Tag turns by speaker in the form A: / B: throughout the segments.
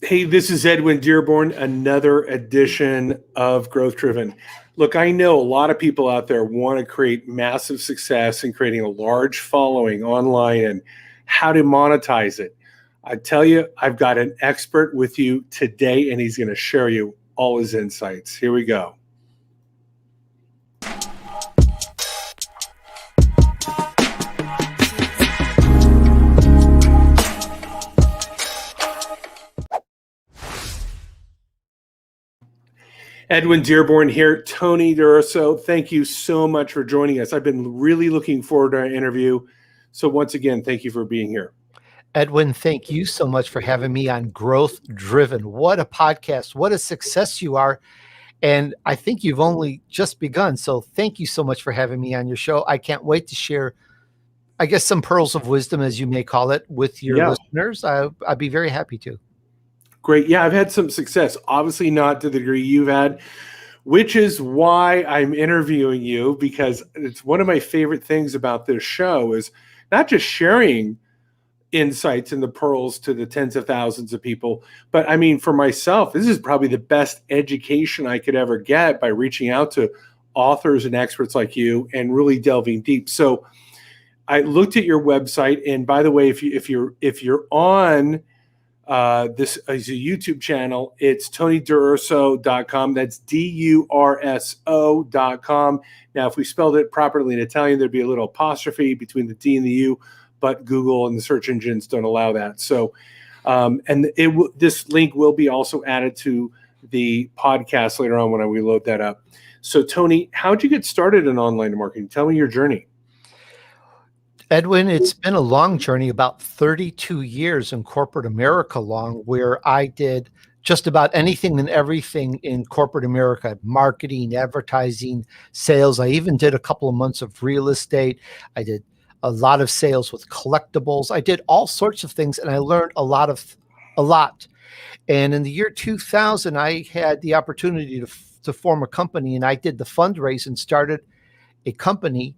A: Hey, this is Edwin Dearborn, another edition of Growth Driven. Look, I know a lot of people out there want to create massive success in creating a large following online and how to monetize it. I tell you, I've got an expert with you today, and he's going to share you all his insights. Here we go. Edwin Dearborn here, Tony DUrso. Thank you so much for joining us. I've been really looking forward to our interview. So once again, thank you for being here.
B: Edwin, thank you so much for having me on Growth Driven. What a podcast. What a success you are. And I think you've only just begun. So thank you so much for having me on your show. I can't wait to share, I guess, some pearls of wisdom, as you may call it, with your listeners. I'd be very happy to.
A: Great. Yeah, I've had some success, obviously not to the degree you've had, which is why I'm interviewing you, because it's one of my favorite things about this show is not just sharing insights and the pearls to the tens of thousands of people, but I mean, for myself, this is probably the best education I could ever get by reaching out to authors and experts like you and really delving deep. So I looked at your website, and by the way, if you're on this is a YouTube channel, it's TonyDUrso.com. That's DURSO.com. Now, if we spelled it properly in Italian, there'd be a little apostrophe between the D and the U, but Google and the search engines don't allow that. So, this link will be also added to the podcast later on when we load that up. So, Tony, how'd you get started in online marketing? Tell me your journey.
B: Edwin, it's been a long journey, about 32 years in corporate America long, where I did just about anything and everything in corporate America: marketing, advertising, sales. I even did a couple of months of real estate. I did a lot of sales with collectibles. I did all sorts of things, and I learned a lot. And in the year 2000, I had the opportunity to form a company, and I did the fundraise and started a company.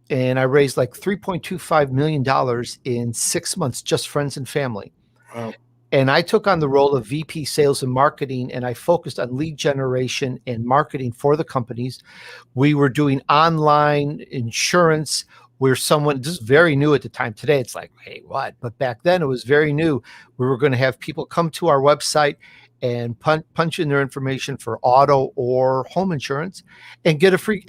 B: And I raised like $3.25 million in 6 months, just friends and family.
A: Wow.
B: And I took on the role of VP sales and marketing, and I focused on lead generation and marketing for the companies. We were doing online insurance where this is very new at the time. Today, it's like, hey, what? But back then it was very new. We were going to have people come to our website and punch in their information for auto or home insurance and get a free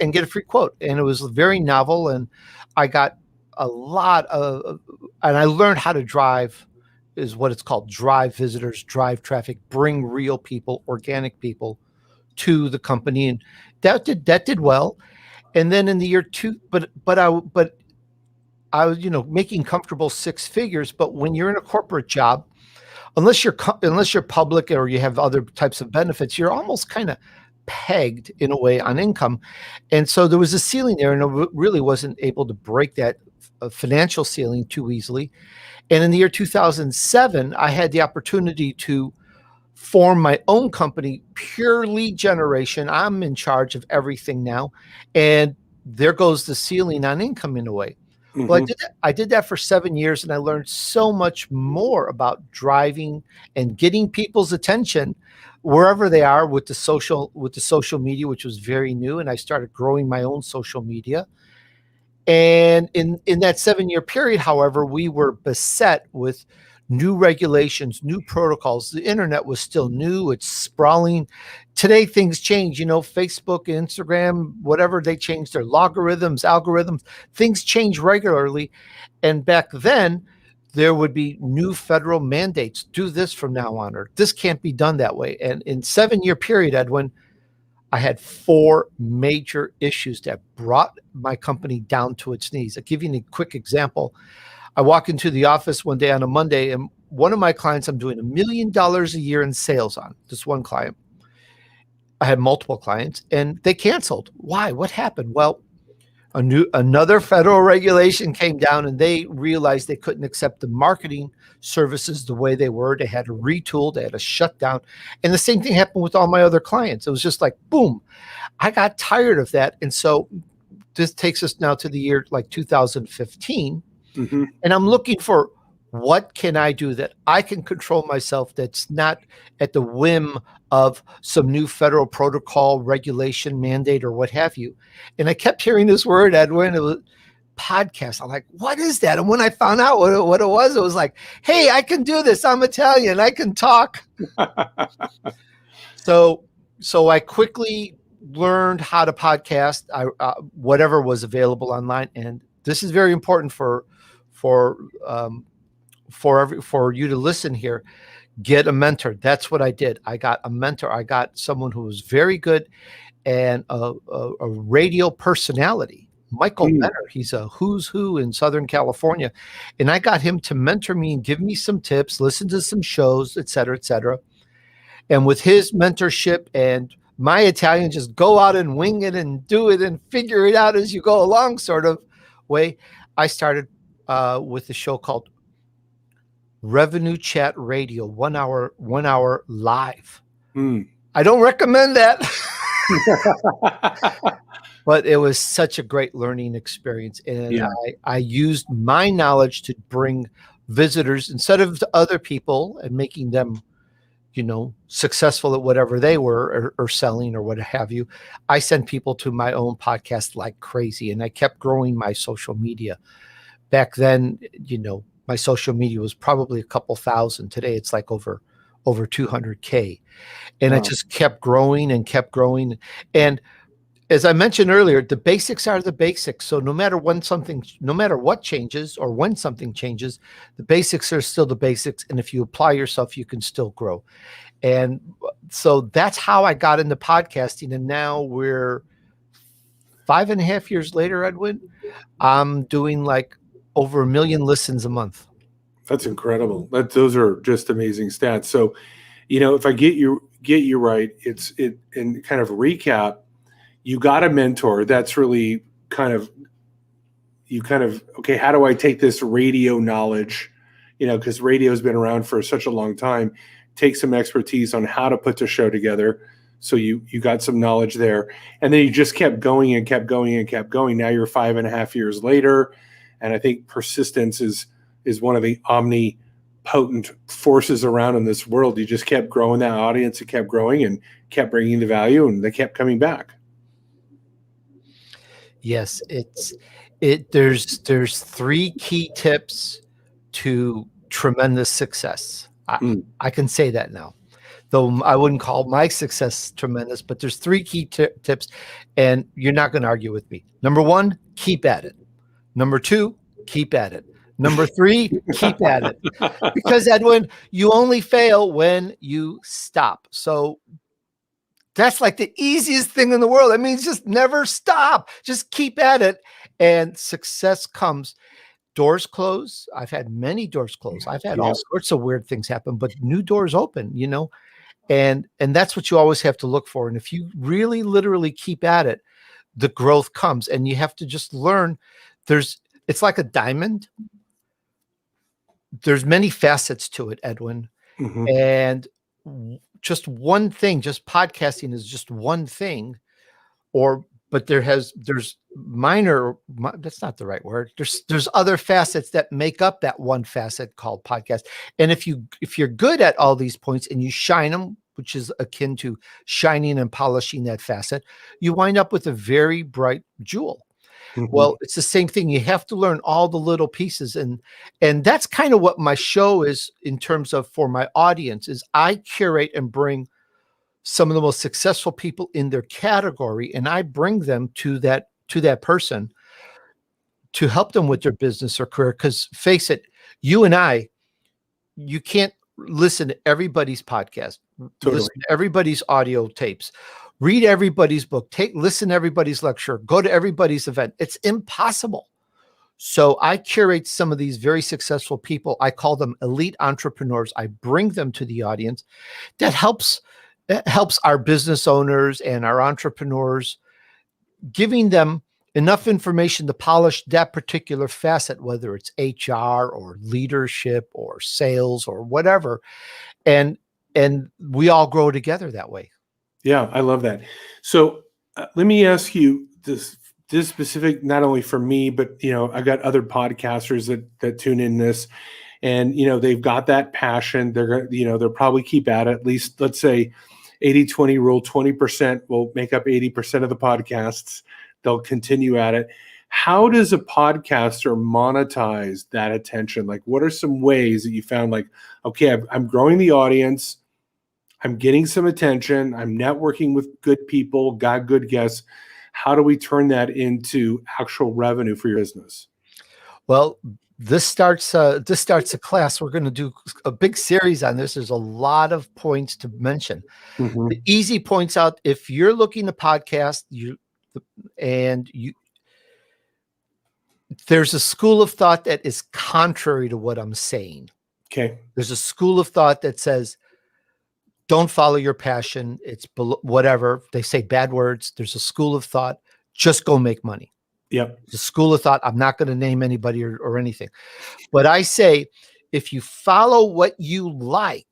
B: quote. And it was very novel. And I got and I learned how to drive, is what it's called, drive visitors, drive traffic, bring real people, organic people to the company. And that did well. And then in the year I was, making comfortable six figures. But when you're in a corporate job, unless you're public or you have other types of benefits, you're almost kind of pegged in a way on income. And so there was a ceiling there, and I really wasn't able to break that financial ceiling too easily. And in the year 2007, I had the opportunity to form my own company, pure lead generation. I'm in charge of everything now. And there goes the ceiling on income in a way. Well, I did that for 7 years, and I learned so much more about driving and getting people's attention wherever they are with the social media, which was very new. And I started growing my own social media. And in that 7-year period, however, we were beset with new regulations, new protocols. The internet was still new. It's sprawling. Today, things change. Facebook, Instagram, whatever, they change their algorithms. Things change regularly. And back then, there would be new federal mandates. Do this from now on, or this can't be done that way. And in 7-year period, Edwin, I had 4 major issues that brought my company down to its knees. I'll give you a quick example. I walk into the office one day on a Monday, and one of my clients I'm doing $1 million a year in sales on, just one client. I had multiple clients, and they canceled. Why? What happened? Well, another federal regulation came down, and they realized they couldn't accept the marketing services the way they were. They had to retool. They had to shut down. And the same thing happened with all my other clients. It was just like, boom. I got tired of that. And so this takes us now to the year like 2015. And I'm looking for What can I do that I can control myself, that's not at the whim of some new federal protocol, regulation, mandate, or what have you? And I kept hearing this word, Edwin. It was podcast. I'm like, what is that? And when I found out what it was like, hey, I can do this. I'm Italian. I can talk. So I quickly learned how to podcast. Whatever was available online, and this is very important for you to listen here. Get a mentor. That's what I did. I got a mentor. I got someone who was very good and a radio personality, Michael Benner. He's a who's who in Southern California. And I got him to mentor me and give me some tips, listen to some shows, et cetera, et cetera. And with his mentorship and my Italian, just go out and wing it and do it and figure it out as you go along sort of way, I started with a show called Revenue Chat Radio, 1 hour live. I don't recommend that. But it was such a great learning experience. And I used my knowledge to bring visitors instead of to other people and making them, successful at whatever they were or selling or what have you. I sent people to my own podcast like crazy. And I kept growing my social media. Back then, my social media was probably a couple thousand. Today, it's like over 200K. And I just kept growing and kept growing. And as I mentioned earlier, the basics are the basics. So no matter what changes or when something changes, the basics are still the basics. And if you apply yourself, you can still grow. And so that's how I got into podcasting. And now we're 5.5 years later, Edwin. I'm doing like over 1 million listens a month.
A: That's incredible. Those are just amazing stats. So, if I get you right, and kind of recap, you got a mentor. That's really okay, how do I take this radio knowledge, because radio has been around for such a long time, take some expertise on how to put the show together. So you got some knowledge there, and then you just kept going and kept going and kept going. Now you're 5.5 years later. And I think persistence is one of the omnipotent forces around in this world. You just kept growing that audience. It kept growing and kept bringing the value, and they kept coming back.
B: Yes, there's 3 key tips to tremendous success. I can say that now, though I wouldn't call my success tremendous, but there's 3 key tips, and you're not going to argue with me. Number 1, keep at it. Number 2, keep at it. Number 3, keep at it. Because, Edwin, you only fail when you stop. So that's like the easiest thing in the world. It means just never stop. Just keep at it. And success comes. Doors close. I've had many doors close. I've had all sorts of weird things happen, but new doors open, and that's what you always have to look for. And if you really literally keep at it, the growth comes. And you have to just learn. It's like a diamond. There's many facets to it, Edwin. And just one thing, just podcasting is just one thing, but there's minor, that's not the right word. There's other facets that make up that one facet called podcast. And if you're good at all these points and you shine them, which is akin to shining and polishing that facet, you wind up with a very bright jewel. Well, it's the same thing. You have to learn all the little pieces. And that's kind of what my show is in terms of for my audience is I curate and bring some of the most successful people in their category. And I bring them to that person to help them with their business or career. Because face it, you can't listen to everybody's podcast, listen to everybody's audio tapes, read everybody's book, listen to everybody's lecture, go to everybody's event. It's impossible. So I curate some of these very successful people. I call them elite entrepreneurs. I bring them to the audience. That helps our business owners and our entrepreneurs, giving them enough information to polish that particular facet, whether it's HR or leadership or sales or whatever. And we all grow together that way.
A: Yeah, I love that. So let me ask you this specific, not only for me, but I've got other podcasters that tune in this. and they've got that passion. They're going to, they'll probably keep at it. At least, let's say 80-20 rule, 20% will make up 80% of the podcasts. They'll continue at it. How does a podcaster monetize that attention? Like, what are some ways that you found, like, okay, I'm growing the audience, I'm getting some attention, I'm networking with good people, got good guests. How do we turn that into actual revenue for your business?
B: Well, this starts a class. We're going to do a big series on this. There's a lot of points to mention.
A: Mm-hmm.
B: The easy points out, if you're looking to podcast, there's a school of thought that is contrary to what I'm saying.
A: Okay.
B: There's a school of thought that says, don't follow your passion. It's whatever. They say bad words. There's a school of thought, just go make money.
A: Yep.
B: The school of thought, I'm not going to name anybody or anything. But I say, if you follow what you like,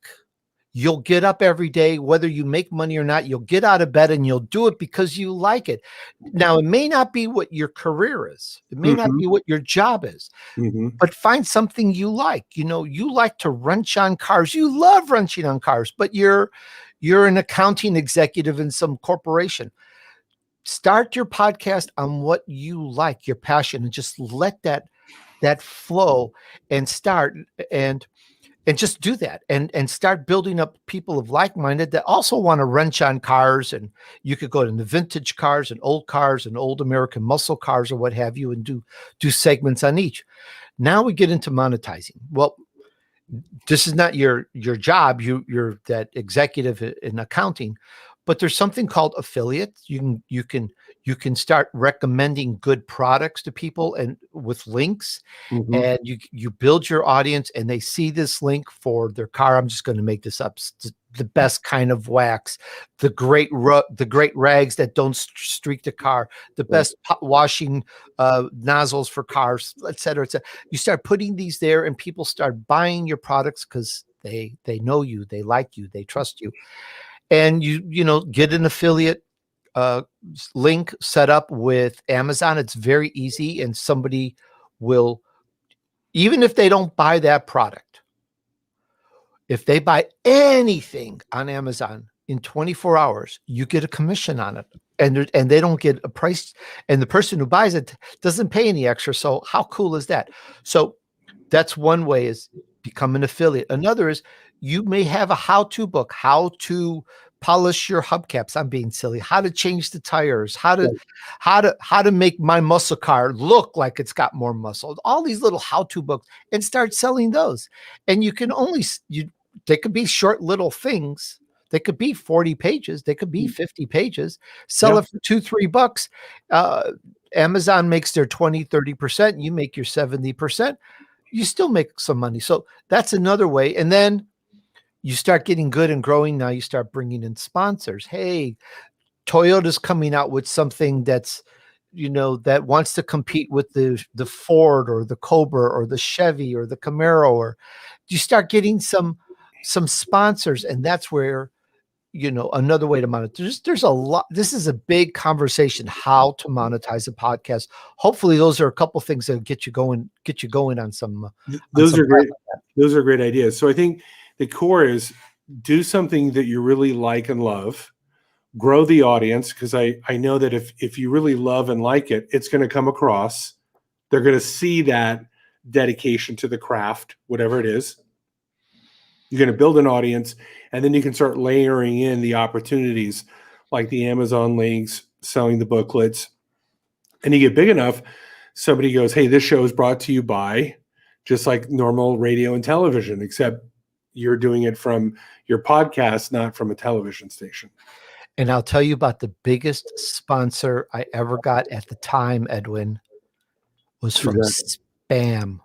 B: you'll get up every day, whether you make money or not. You'll get out of bed and you'll do it because you like it. Now, it may not be what your career is. It may not be what your job is, but find something you like. You like to wrench on cars. You love wrenching on cars, but you're an accounting executive in some corporation. Start your podcast on what you like, your passion, and just let that flow and start and just do that and start building up people of like-minded that also want to wrench on cars. And you could go to the vintage cars and old American muscle cars or what have you, and do segments on each. Now we get into monetizing. Well, this is not your job. You're that executive in accounting, but there's something called affiliate. You can start recommending good products to people and with links, and you build your audience, and they see this link for their car. I'm just going to make this up. The best kind of wax, the great rags that don't streak the car, the best washing nozzles for cars, et cetera, et cetera. You start putting these there, and people start buying your products because they know you, they like you, they trust you. And you get an affiliate link set up with Amazon. It's very easy, and somebody will, even if they don't buy that product, if they buy anything on Amazon in 24 hours, you get a commission on it, and they don't get a price, and the person who buys it doesn't pay any extra. So how cool is that? So that's one way, is become an affiliate. Another is, you may have a how-to book, how to polish your hubcaps. I'm being silly. How to change the tires, how to make my muscle car look like it's got more muscle. All these little how-to books, and start selling those. And you can they could be short little things. They could be 40 pages. They could be 50 pages. Sell it for $2-3. Amazon makes their 20-30%. You make your 70%. You still make some money. So that's another way. And then you start getting good and growing. Now you start bringing in sponsors. Hey, Toyota's coming out with something that's, that wants to compete with the Ford or the Cobra or the Chevy or the Camaro, or you start getting some sponsors. And that's where, another way to monetize. There's a lot. This is a big conversation, how to monetize a podcast. Hopefully those are a couple things that get you going on some.
A: Those are great. Those are great ideas. So I think the core is, do something that you really like and love, grow the audience. Because I know that if you really love and like it, it's going to come across. They're going to see that dedication to the craft, whatever it is. You're going to build an audience, and then you can start layering in the opportunities like the Amazon links, selling the booklets. And you get big enough, somebody goes, hey, this show is brought to you by, just like normal radio and television, except you're doing it from your podcast, not from a television station.
B: And I'll tell you about the biggest sponsor I ever got at the time, Edwin, was from spam.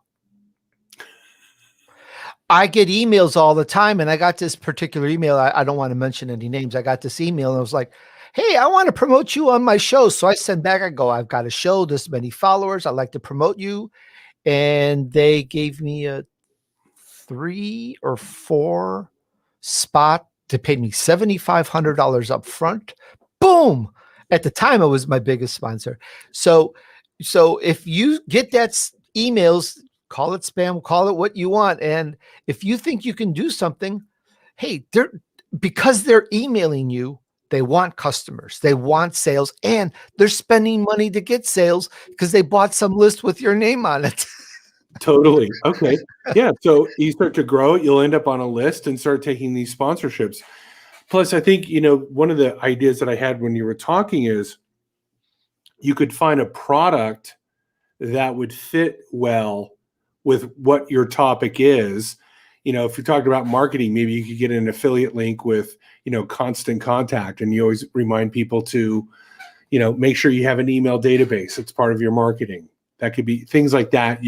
B: I get emails all the time, and I got this particular email. I don't want to mention any names. I got this email, and I was like, hey, I want to promote you on my show. So I send back, I go, I've got a show, this many followers, I'd like to promote you. And they gave me a 3 or 4 spot to pay me $7,500 up front. Boom. At the time, it was my biggest sponsor. So if you get that emails, call it spam, call it what you want. And if you think you can do something, hey, because they're emailing you, they want customers, they want sales, and they're spending money to get sales because they bought some list with your name on it.
A: Totally. Okay. Yeah. So you start to grow it, you'll end up on a list and start taking these sponsorships. Plus, I think, one of the ideas that I had when you were talking is you could find a product that would fit well with what your topic is. If you're talking about marketing, maybe you could get an affiliate link with, Constant Contact, and you always remind people to, make sure you have an email database. It's part of your marketing. That could be things like that.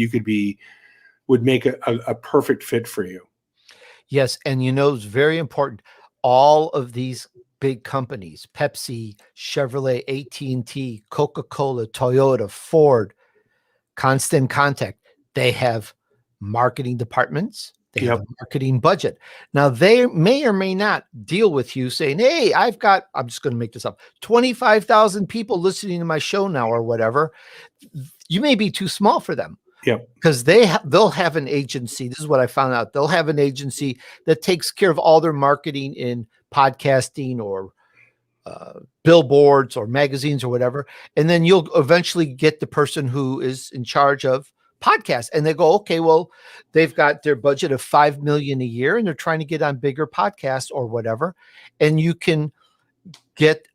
A: Would make a perfect fit for you.
B: Yes. And it's very important. All of these big companies, Pepsi, Chevrolet, AT&T, Coca-Cola, Toyota, Ford, Constant Contact, they have marketing departments. They have a marketing budget. Now, they may or may not deal with you saying, hey, I'm just going to make this up, 25,000 people listening to my show now or whatever. You may be too small for them.
A: Yeah.
B: Because they'll have an agency. This is what I found out. They'll have an agency that takes care of all their marketing in podcasting or billboards or magazines or whatever. And then you'll eventually get the person who is in charge of podcasts. And they go, okay, well, they've got their budget of $5 million a year and they're trying to get on bigger podcasts or whatever. And you can get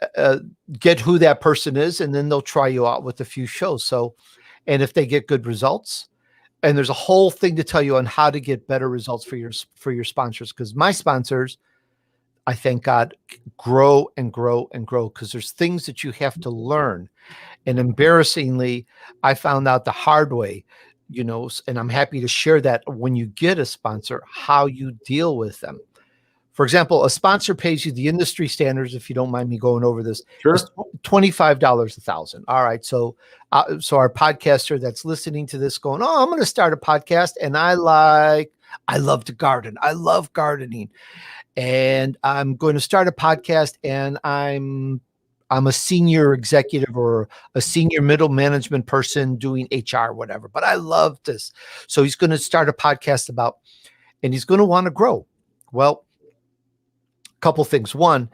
B: who that person is, and then they'll try you out with a few shows. So, and if they get good results, and there's a whole thing to tell you on how to get better results for your sponsors, because my sponsors, I thank God, grow and grow and grow, because there's things that you have to learn. And embarrassingly, I found out the hard way, and I'm happy to share that when you get a sponsor, how you deal with them. For example, a sponsor pays you the industry standards, if you don't mind me going over this.
A: Sure.
B: It's $25 1,000. All right. So our podcaster that's listening to this going, oh, I'm going to start a podcast, and I love to garden. I love gardening. And I'm going to start a podcast, and I'm a senior executive or a senior middle management person doing HR, whatever, but I love this. So he's going to start a podcast and he's going to want to grow. Well, couple things. One,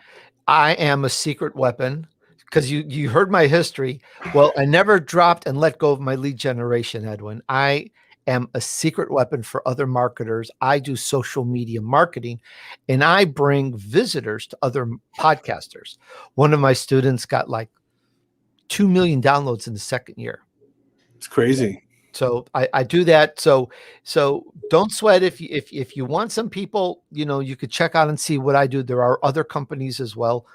B: I am a secret weapon, because you heard my history. Well, I never dropped and let go of my lead generation, Edwin. I am a secret weapon for other marketers. I do social media marketing, and I bring visitors to other podcasters. One of my students got like 2 million downloads in the second year.
A: It's crazy.
B: So I do that. So don't sweat if you want some people, you could check out and see what I do. There are other companies as well.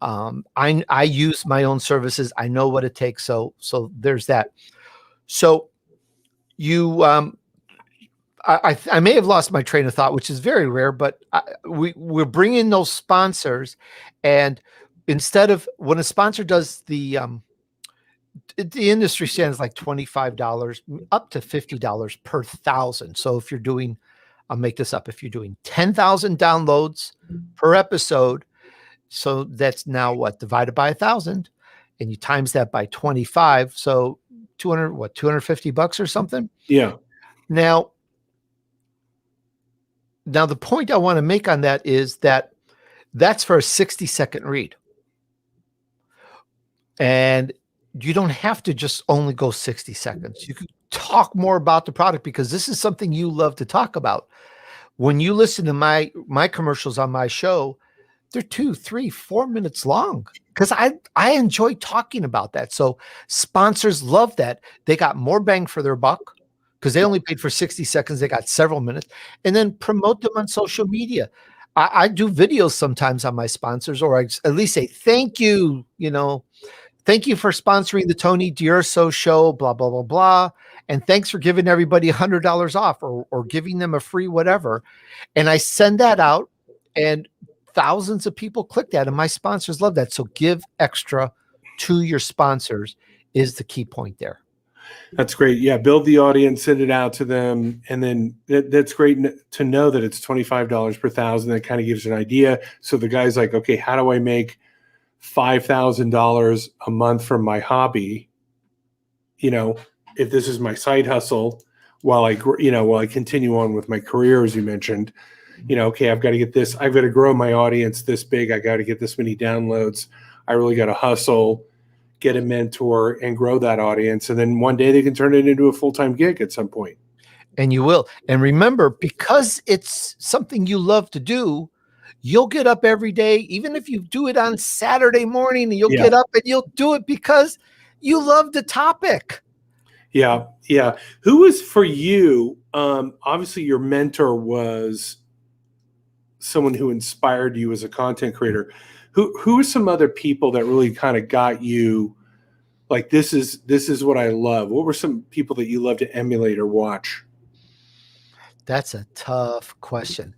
B: I use my own services. I know what it takes. So there's that. So I may have lost my train of thought, which is very rare, but we're bringing those sponsors, and instead of when a sponsor does the industry stands like $25 up to $50 per 1,000. So if you're doing, I'll make this up, if you're doing 10,000 downloads per episode, so that's now divided by 1,000, and you times that by 25. So $250 or something.
A: Yeah.
B: Now the point I want to make on that is that that's for a 60-second read. And you don't have to just only go 60 seconds. You could talk more about the product, because this is something you love to talk about. When you listen to my commercials on my show, they're 2, 3, 4 minutes long, because I enjoy talking about that. So sponsors love that. They got more bang for their buck, because they only paid for 60 seconds. They got several minutes, and then promote them on social media. I do videos sometimes on my sponsors, or I at least say, thank you, thank you for sponsoring the Tony DUrso show, blah, blah, blah, blah. And thanks for giving everybody $100 off, or giving them a free whatever. And I send that out, and thousands of people click that, and my sponsors love that. So give extra to your sponsors is the key point there.
A: That's great. Yeah. Build the audience, send it out to them. And then that's great to know that it's $25 per 1,000. That kind of gives an idea. So the guy's like, okay, how do I make $5,000 a month from my hobby? If this is my side hustle, while while I continue on with my career, as you mentioned. Okay, I've got to get this. I've got to grow my audience this big. I got to get this many downloads. I really got to hustle, get a mentor, and grow that audience. And then one day they can turn it into a full-time gig at some point.
B: And you will. And remember, because it's something you love to do, you'll get up every day, even if you do it on Saturday morning, and you'll get up and you'll do it because you love the topic.
A: Yeah. Yeah. Who was for you? Obviously your mentor was someone who inspired you as a content creator. Who are some other people that really kind of got you like, this is what I love? What were some people that you love to emulate or watch?
B: That's a tough question.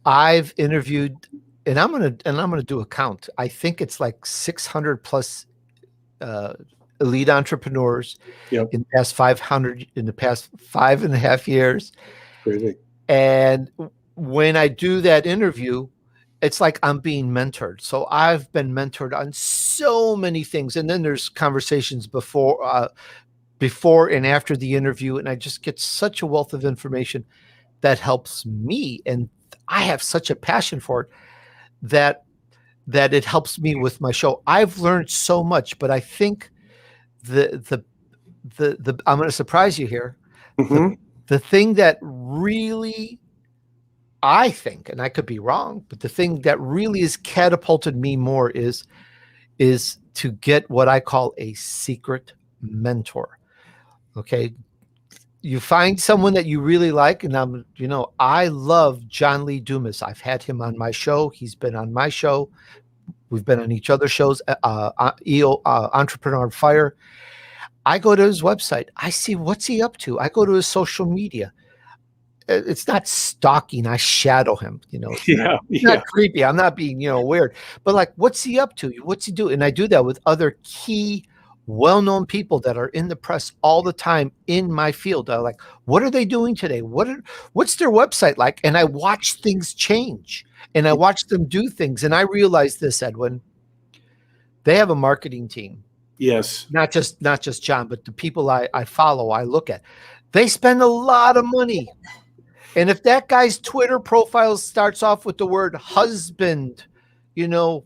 B: I've interviewed, and I'm gonna do a count. I think it's like 600 plus elite entrepreneurs in the past 500, in the past 5.5 years.
A: Crazy.
B: And when I do that interview, it's like I'm being mentored. So I've been mentored on so many things. And then there's conversations before and after the interview. And I just get such a wealth of information that helps me. And I have such a passion for it that it helps me with my show. I've learned so much, but I think the I'm going to surprise you here. The thing that really, I think, and I could be wrong, but the thing that really has catapulted me more is to get what I call a secret mentor. Okay. You find someone that you really like. And I love John Lee Dumas. I've had him on my show. He's been on my show. We've been on each other's shows, Entrepreneur on Fire. I go to his website. I see what's he up to. I go to his social media. It's not stalking. I shadow him, It's not creepy. I'm not being, weird, but like, what's he up to? What's he doing? And I do that with other key, well-known people that are in the press all the time in my field. I'm like, what are they doing today? What's their website like? And I watch things change, and I watch them do things. And I realize this, Edwin, they have a marketing team.
A: Yes.
B: Not just John, but the people I follow, I look at, they spend a lot of money. And if that guy's Twitter profile starts off with the word husband,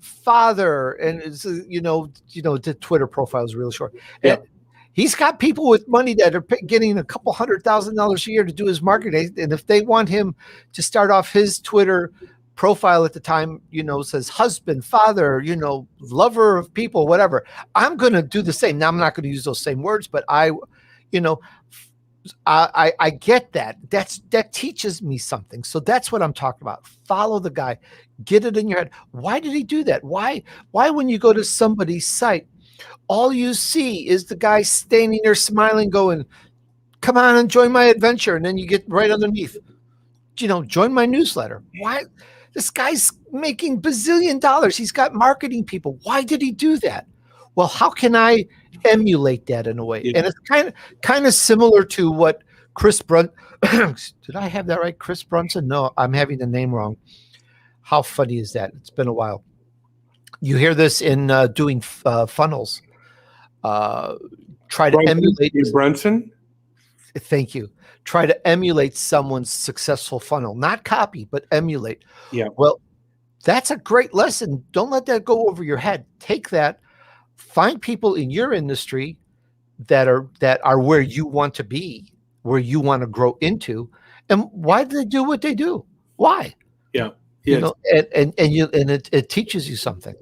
B: father, and the Twitter profile is really short. Yeah. He's got people with money that are getting a couple $100,000 a year to do his marketing. And if they want him to start off his Twitter profile at the time, says husband, father, lover of people, whatever, I'm going to do the same. Now, I'm not going to use those same words, but I get that. That teaches me something. So that's what I'm talking about. Follow the guy. Get it in your head. Why did he do that? Why when you go to somebody's site, all you see is the guy standing there smiling, going, come on and join my adventure. And then you get right underneath, join my newsletter. Why? This guy's making bazillion dollars. He's got marketing people. Why did he do that? Well, how can I emulate that in a way? Yeah. And it's kind of similar to what Chris Brunson. Did I have that right? Chris Brunson? No, I'm having the name wrong. How funny is that? It's been a while. You hear this in doing funnels. Try to emulate
A: Brunson.
B: Thank you. Try to emulate someone's successful funnel, not copy, but emulate.
A: Yeah.
B: Well, that's a great lesson. Don't let that go over your head. Take that. Find people in your industry that are where you want to be, where you want to grow into, and why do they do what they do? Why?
A: Yeah.
B: And it teaches you something.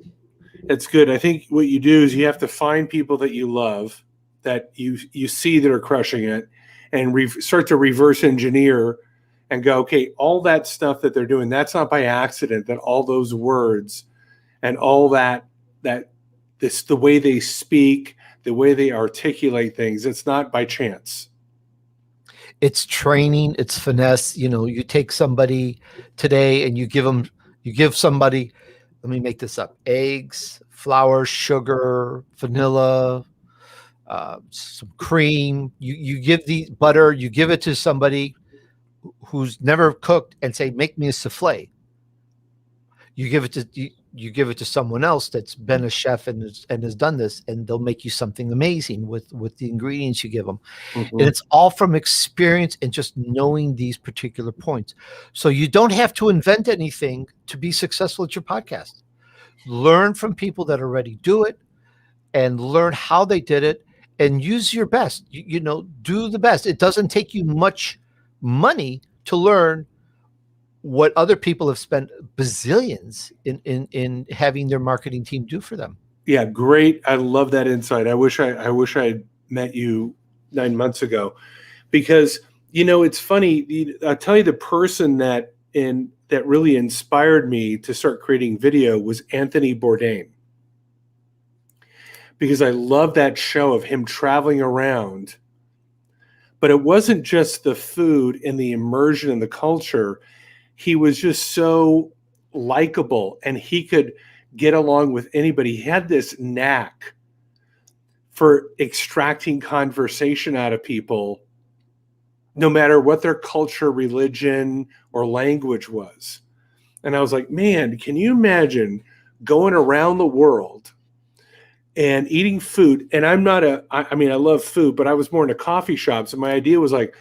A: That's good. I think what you do is you have to find people that you love, that you see that are crushing it, and start to reverse engineer and go, okay, all that stuff that they're doing, that's not by accident. That all those words and all that the way they speak, the way they articulate things, it's not by chance.
B: It's training, it's finesse. You take somebody today and you give somebody, let me make this up, eggs, flour, sugar, vanilla, some cream. You give the butter, you give it to somebody who's never cooked and say, make me a souffle. You give it to you give it to someone else that's been a chef and has done this, and they'll make you something amazing with the ingredients you give them. And
A: Mhm.
B: it's all from experience and just knowing these particular points. So you don't have to invent anything to be successful at your podcast. Learn from people that already do it and learn how they did it and use your best. Do the best. It doesn't take you much money to learn what other people have spent bazillions in having their marketing team do for them.
A: Yeah, great. I love that insight. I wish I had met you 9 months ago, because it's funny. I'll tell you, the person that really inspired me to start creating video was Anthony Bourdain, because I love that show of him traveling around. But it wasn't just the food and the immersion and the culture. He was just so likable, and he could get along with anybody. He had this knack for extracting conversation out of people, no matter what their culture, religion, or language was. And I was like, man, can you imagine going around the world and eating food? And I love food, but I was more into coffee shops. And my idea was like,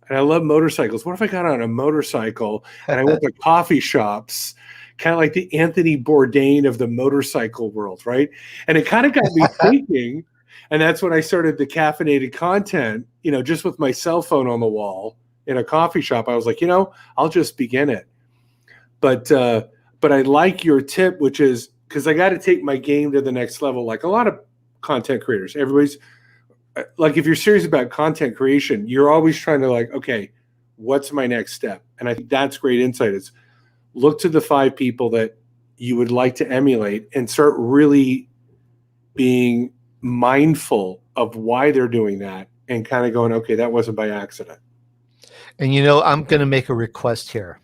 A: and I love motorcycles. What if I got on a motorcycle and I went to coffee shops, kind of like the Anthony Bourdain of the motorcycle world, right? And it kind of got me thinking. And that's when I started the caffeinated content, just with my cell phone on the wall in a coffee shop. I was like, I'll just begin it. But I like your tip, which is, because I got to take my game to the next level. Like a lot of content creators, everybody's like, if you're serious about content creation, you're always trying to like, okay, what's my next step? And I think that's great insight, is look to the 5 people that you would like to emulate and start really being mindful of why they're doing that, and kind of going, okay, that wasn't by accident.
B: And I'm going to make a request here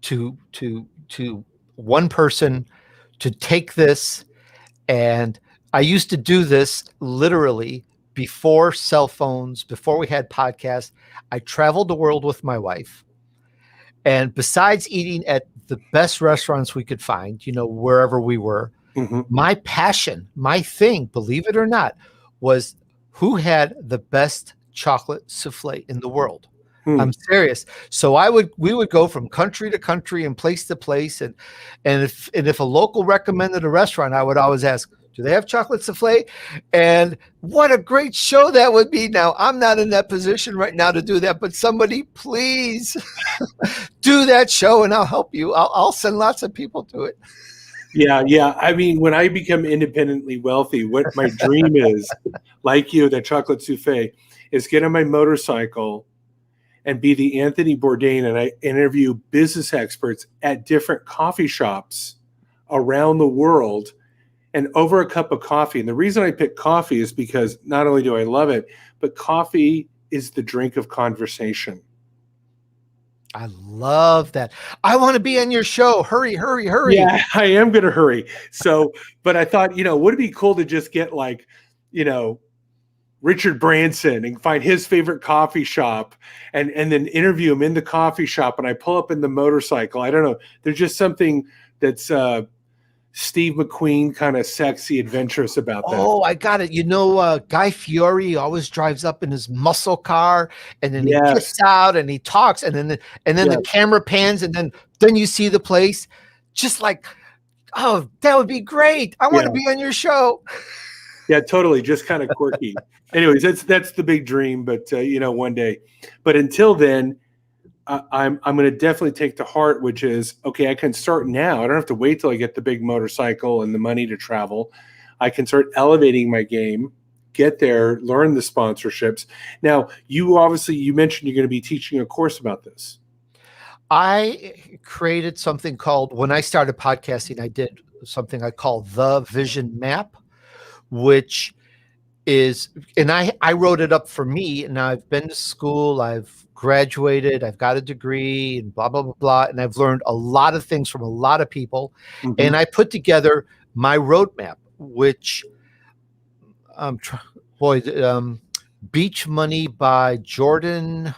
B: to one person to take this. And I used to do this literally before cell phones, before we had podcasts. I traveled the world with my wife. And besides eating at the best restaurants we could find, wherever we were, my passion, my thing, believe it or not, was who had the best chocolate souffle in the world. I'm serious. So we would go from country to country and place to place. And if a local recommended a restaurant, I would always ask, do they have chocolate souffle? And what a great show that would be. Now, I'm not in that position right now to do that, but somebody please do that show and I'll help you. I'll send lots of people to it.
A: Yeah. I mean, when I become independently wealthy, what my dream is, like you, that chocolate souffle, is get on my motorcycle and be the Anthony Bourdain, and I interview business experts at different coffee shops around the world, and over a cup of coffee. And the reason I pick coffee is because not only do I love it, but coffee is the drink of conversation.
B: I love that. I want to be on your show. Hurry.
A: Yeah, I am going to hurry. So, but I thought, would it be cool to just get like, Richard Branson and find his favorite coffee shop and then interview him in the coffee shop. And I pull up in the motorcycle. I don't know. There's just something that's Steve McQueen kind of sexy, adventurous about that.
B: Oh, I got it. Guy Fieri always drives up in his muscle car, and then he gets out and he talks, and then the camera pans, and then you see the place. Just like, oh, that would be great. I want to be on your show.
A: Yeah, totally. Just kind of quirky. Anyways, that's the big dream, but one day. But until then, I'm going to definitely take to heart, which is, okay, I can start now. I don't have to wait till I get the big motorcycle and the money to travel. I can start elevating my game, get there, learn the sponsorships. Now, you mentioned you're going to be teaching a course about this. I
B: created something called, when I started podcasting, I did something I call the Vision Map, which is, and I wrote it up for me, and I've been to school, I've graduated, I've got a degree, and blah, blah, blah, blah. And I've learned a lot of things from a lot of people. And I put together my roadmap, which, Beach Money by Jordan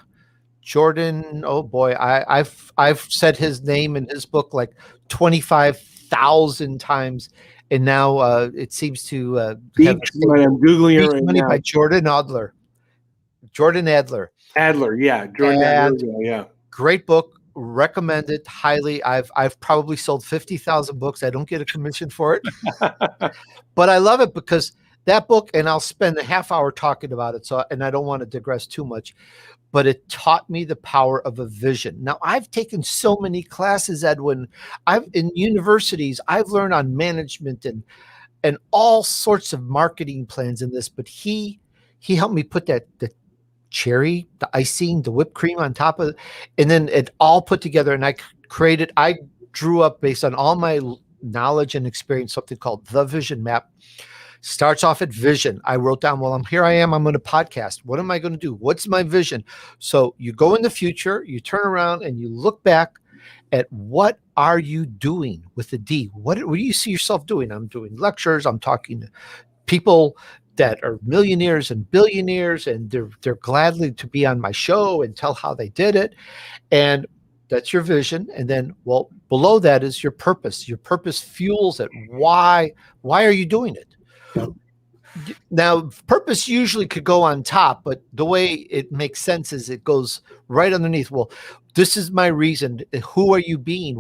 B: Jordan, oh boy, I've said his name in his book like 25,000 times, and now it seems to have
A: Beach Money. I'm Googling it
B: Beach
A: right
B: Money
A: now.
B: by Jordan Adler. Jordan Adler.
A: Adler, yeah. Jordan
B: And
A: Adler, yeah.
B: great book, recommended highly. I've probably sold 50,000 books. I don't get a commission for it, but I love it because that book, and I'll spend a half hour talking about it. So, and I don't want to digress too much, but it taught me the power of a vision. Now, I've taken so many classes, Edwin. I've in universities, I've learned on management and all sorts of marketing plans in this, but he helped me put the cherry, the icing, the whipped cream on top of it, and then it all put together. And I drew up based on all my knowledge and experience something called the vision map. Starts off at vision. I wrote down, well, here I am. I'm going to podcast. What am I going to do? What's my vision? So you go in the future, you turn around and you look back at what are you doing with the D? What do you see yourself doing? I'm doing lectures. I'm talking to people that are millionaires and billionaires, and they're gladly to be on my show and tell how they did it. And that's your vision. And then, well, below that is your purpose. Your purpose fuels it. Why are you doing it? Now, purpose usually could go on top, but the way it makes sense is it goes right underneath. Well, this is my reason. Who are you being?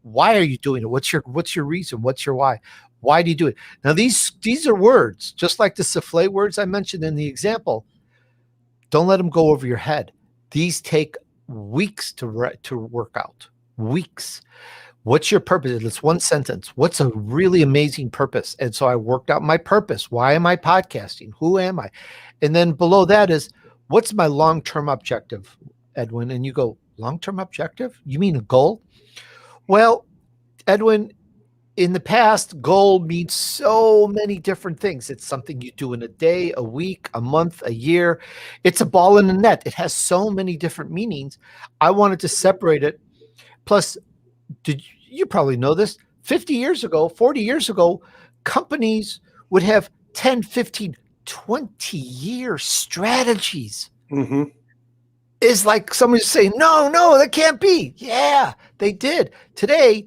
B: Why are you doing it? What's your reason? What's your why? Why do you do it? Now, these are words, just like the souffle words I mentioned in the example. Don't let them go over your head. These take weeks to work out. Weeks. What's your purpose? It's one sentence. What's a really amazing purpose? And so I worked out my purpose. Why am I podcasting? Who am I? And then below that is, what's my long-term objective, Edwin? And you go, long-term objective? You mean a goal? Well, Edwin, in the past, goal means so many different things. It's something you do in a day, a week, a month, a year. It's a ball in a net. It has so many different meanings. I wanted to separate it. Plus, you probably know this, 50 years ago, 40 years ago, companies would have 10, 15, 20-year strategies.
A: Mm-hmm.
B: It's like somebody's saying, no, that can't be. Yeah, they did. Today,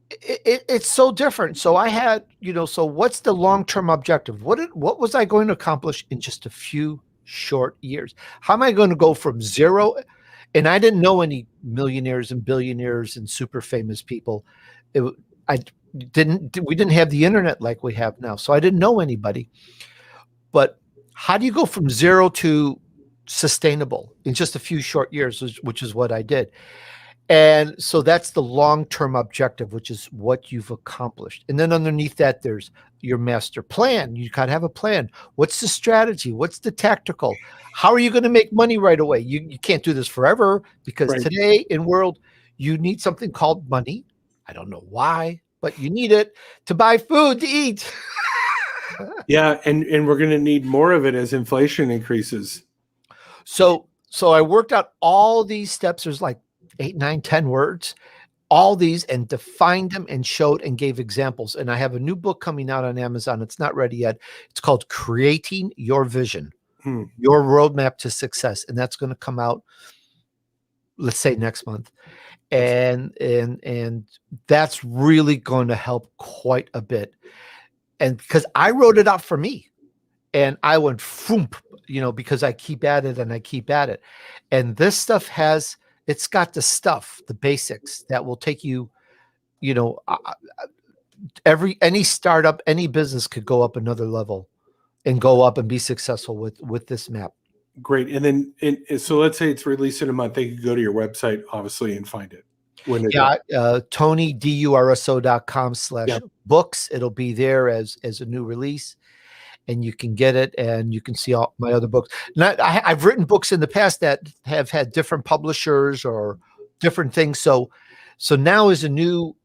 B: it's so different. So I had, so what's the long-term objective? What was I going to accomplish in just a few short years? How am I going to go from zero? And I didn't know any millionaires and billionaires and super famous people. We didn't have the internet like we have now. So I didn't know anybody. But how do you go from zero to sustainable in just a few short years, which is what I did. And so that's the long-term objective, which is what you've accomplished. And then underneath that, there's your master plan. You got to have a plan. What's the strategy? What's the tactical? How are you going to make money right away? You can't do this forever because today in world, you need something called money. I don't know why, but you need it to buy food to eat.
A: Yeah, and we're going to need more of it as inflation increases.
B: So I worked out all these steps. There's like 8, 9, 10 words, all these, and defined them and showed and gave examples. And I have a new book coming out on Amazon. It's not ready yet. It's called Creating Your Vision, Your Roadmap to Success. And that's going to come out, let's say, next month. And that's really going to help quite a bit. And because I wrote it out for me and I went foomp, because I keep at it and I keep at it. And this stuff it's got the stuff, the basics that will take you, any startup, any business could go up another level and go up and be successful with this map.
A: Great. And then, so let's say it's released in a month. They could go to your website, obviously, and find it.
B: TonyDUrso.com/books. It'll be there as a new release. And you can get it, and you can see all my other books. Now, I've written books in the past that have had different publishers or different things. So now is a new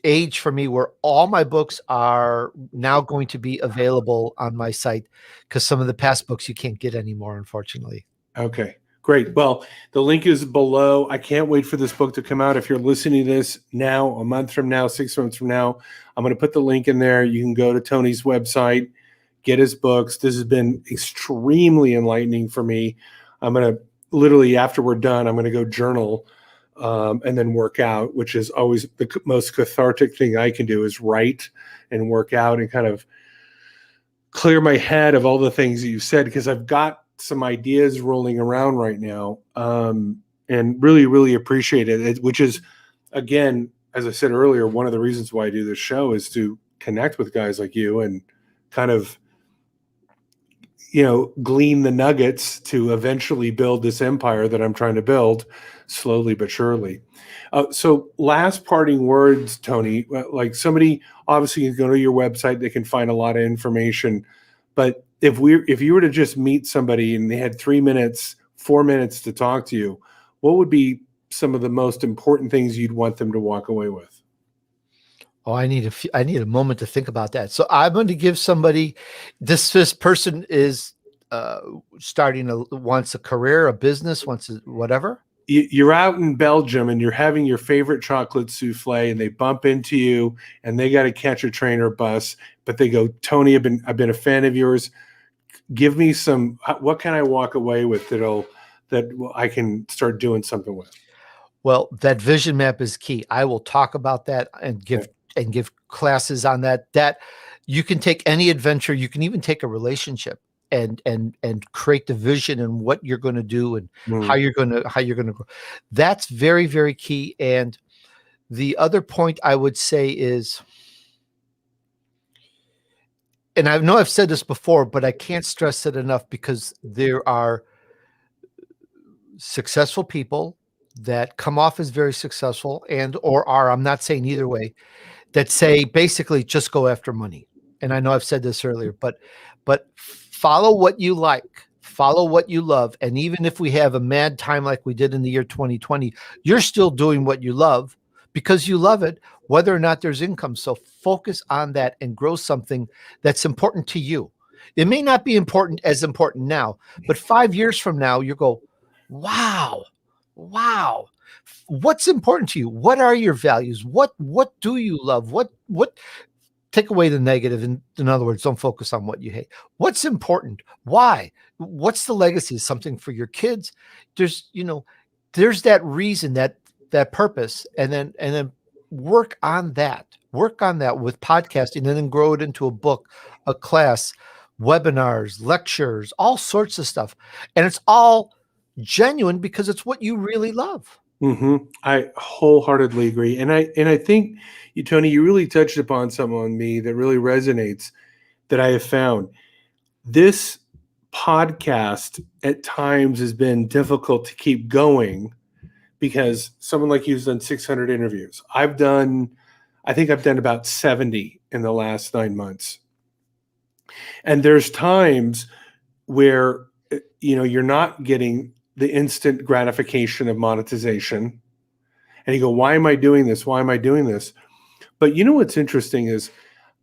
B: age for me where all my books are now going to be available on my site because some of the past books you can't get anymore, unfortunately.
A: Okay, great. Well, the link is below. I can't wait for this book to come out. If you're listening to this now, a month from now, 6 months from now, I'm going to put the link in there. You can go to Tony's website, get his books. This has been extremely enlightening for me. I'm going to literally after we're done, I'm going to go journal and then work out, which is always the most cathartic thing I can do, is write and work out and kind of clear my head of all the things that you said, because I've got some ideas rolling around right now, and really, really appreciate it. Which is, again, as I said earlier, one of the reasons why I do this show is to connect with guys like you and kind of, glean the nuggets to eventually build this empire that I'm trying to build slowly but surely. So last parting words, Tony, like somebody obviously can go to your website, they can find a lot of information, but if you were to just meet somebody and they had 3 minutes, 4 minutes to talk to you, what would be some of the most important things you'd want them to walk away with?
B: Oh, I need a moment to think about that. So I'm going to give somebody this person is wants a career, a business, wants whatever.
A: You're out in Belgium and you're having your favorite chocolate souffle, and they bump into you and they got to catch a train or bus, but they go, Tony, I've been a fan of yours. Give me what can I walk away with that I can start doing something with?
B: Well, that vision map is key. I will talk about that and give classes on that. That you can take any adventure. You can even take a relationship and create the vision and what you're going to do and how you're going to grow. That's very, very key. And the other point I would say is, and I know I've said this before, but I can't stress it enough, because there are successful people that come off as very successful or are, I'm not saying either way, that say basically just go after money. And I know I've said this earlier, but follow what you like, follow what you love. And even if we have a mad time like we did in the year 2020, you're still doing what you love because you love it, whether or not there's income. So focus on that and grow something that's important to you. It may not be important now, but 5 years from now, you go, wow, what's important to you? What are your values? What do you love? What take away the negative. In other words, don't focus on what you hate. What's important? Why? What's the legacy? Something for your kids. There's that reason, that purpose, and then work on that. Work on that with podcasting, and then grow it into a book, a class, webinars, lectures, all sorts of stuff. And it's all genuine because it's what you really love.
A: Mm-hmm. I wholeheartedly agree. And I think Tony, you really touched upon something on me that really resonates, that I have found. This podcast at times has been difficult to keep going because someone like you's done 600 interviews. I think I've done about 70 in the last 9 months. And there's times where, you're not getting the instant gratification of monetization. And you go, why am I doing this? Why am I doing this? But what's interesting is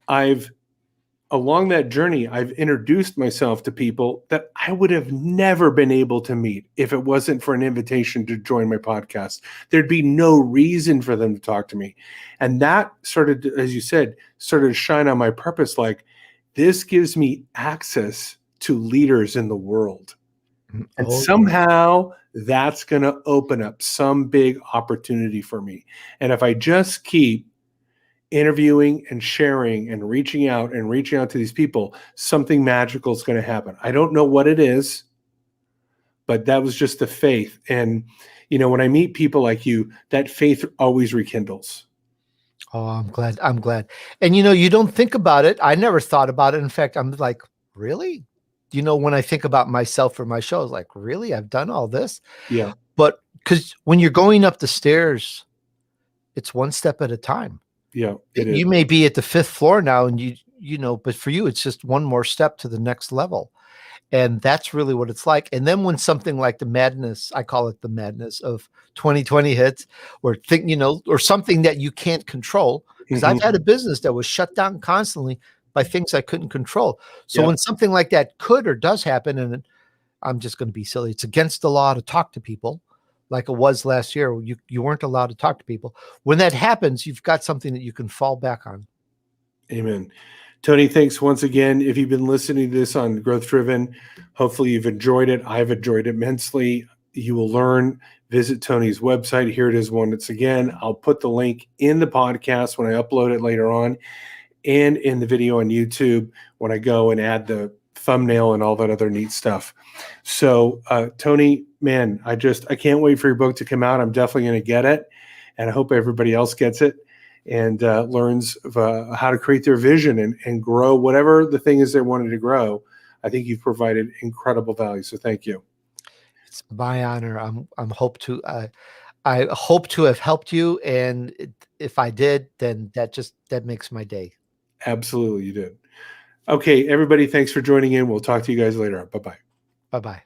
A: along that journey, I've introduced myself to people that I would have never been able to meet if it wasn't for an invitation to join my podcast. There'd be no reason for them to talk to me. And that started, as you said, to shine on my purpose. Like, this gives me access to leaders in the world. And somehow that's going to open up some big opportunity for me. And if I just keep interviewing and sharing and reaching out to these people, something magical is going to happen. I don't know what it is, but that was just the faith. And, when I meet people like you, that faith always rekindles.
B: Oh, I'm glad. And, you don't think about it. I never thought about it. In fact, I'm like, really? When I think about myself for my show, I was like, really? I've done all this?
A: Yeah.
B: But because when you're going up the stairs, it's one step at a time.
A: Yeah.
B: You may be at the 5th floor now, and but for you, it's just one more step to the next level. And that's really what it's like. And then when something like the madness, I call it the madness of 2020 hits, or or something that you can't control, because I've had a business that was shut down constantly by things I couldn't control. So when something like that could or does happen, and I'm just going to be silly, it's against the law to talk to people, like it was last year. You weren't allowed to talk to people. When that happens, you've got something that you can fall back on.
A: Amen. Tony, thanks once again. If you've been listening to this on Growth Driven, hopefully you've enjoyed it. I've enjoyed it immensely. you will learn. Visit Tony's website. Here it is once again. I'll put the link in the podcast when I upload it later on, and in the video on YouTube when I go and add the thumbnail and all that other neat stuff. So Tony, man, I can't wait for your book to come out. I'm definitely going to get it, and I hope everybody else gets it and learns how to create their vision and grow whatever the thing is they wanted to grow. I think you've provided incredible value. So thank you.
B: It's my honor. I hope to have helped you, and if I did, then that makes my day.
A: Absolutely, you did. Okay, everybody, thanks for joining in. We'll talk to you guys later. Bye-bye.
B: Bye-bye.